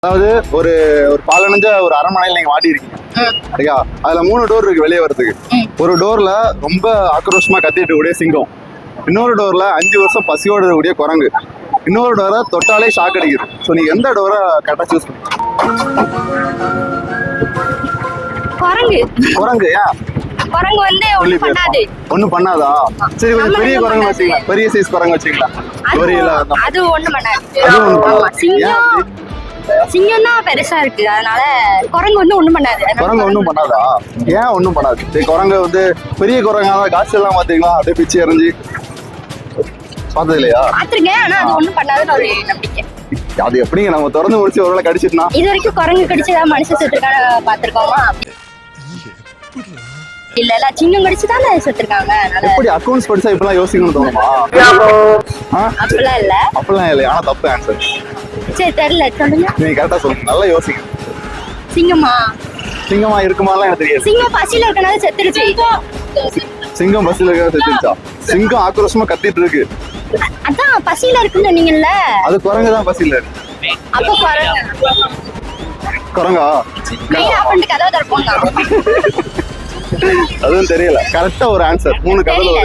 அதாவது ஒரு ஒரு பாலடைஞ்ச ஒரு அரண்மனையில் நீங்க மாட்டி இருக்கீங்க சரியா? அதுல 3 டோர் இருக்கு வெளியே வரதுக்கு. ஒரு டோர்ல ரொம்ப ஆக்ரோஷமா கத்திட்டு கூடிய சிங்கம், இன்னொரு டோர்ல 5 வருஷம் பசியோடு இருக்கக்கூடிய குரங்கு, இன்னொரு டோரை தொட்டாலே ஷாக் அடிக்குது. ஸோ நீங்க எந்த டோரை கரெக்டா சூஸ் பண்ணீங்க? குரங்கு. குரங்கு ஏன்? குரங்கு வந்து ஒண்ணும் பண்ணாது. ஒண்ணும் பண்ணாதா? சரி கொஞ்சம் பெரிய குரங்கு வச்சுக்கலாம், பெரிய சைஸ் குரங்கு வச்சுக்கலாம். அது ஒண்ணும் பண்ணாது. அது ஒண்ணும் பண்ணாது. சிங்கம் சிங்கம் தான் பெருசா இருக்கு, அதனால குரங்கு வந்து ஒண்ணும் பண்ணாது. குரங்கு ஒண்ணும் பண்ணாதா? ஏன் ஒண்ணும் பண்ணாது? சரி குரங்கு வந்து பெரிய குரங்கா காசு எல்லாம் பாத்தீங்களா, அப்படியே பிச்சு எறிஞ்சு பார்த்தது இல்லையா? பாத்திருக்கேன், ஆனா அது ஒண்ணும் பண்ணாதுன்னு ஒரு நம்பிக்கை. அது எப்படிங்க நம்ம திறந்து முடிச்சு ஒருவேளை கடிச்சிட்டுனா? இது வரைக்கும் குரங்கு கடிச்சதா மனுஷன் செத்துருக்கான பாத்திருக்கோமா? இல்ல இல்ல, சிங்கம் கடிச்சுதானே செத்துருக்காங்க. எப்படி அக்கௌண்ட்ஸ் படிச்சா இப்பெல்லாம் யோசிக்கணும்னு தோணுமா? அப்படிலாம் இல்ல. அப்படிலாம் இல்லை, ஆனா தப்பு ஆன்சர். சரி தெரியல, சொல்லுங்க. நீங்க கரெக்டா சொல்லுங்க, நல்லா யோசிங்க. சிங்கமா? சிங்கமா இருக்குமாலாம் எனக்கு தெரியாது. சிங்கம் பசியில இருக்கனால செத்துருச்சு. சிங்கம் பஸ்ல இருக்கிறத செத்துருச்சா? சிங்கம் ஆக்ரோஷமா கத்திட்டு இருக்கு. அதான் பசியில இருக்குன்னு சொன்னீங்கல்ல. அது குரங்கு தான் பசியில இருக்கு. அப்ப குரங்கு. குரங்கா? மெயின் அக்கௌண்ட் கதவை திறப்போம். அதுவும் தெரியல. கரெக்டா ஒரு ஆன்சர். 3 கதவு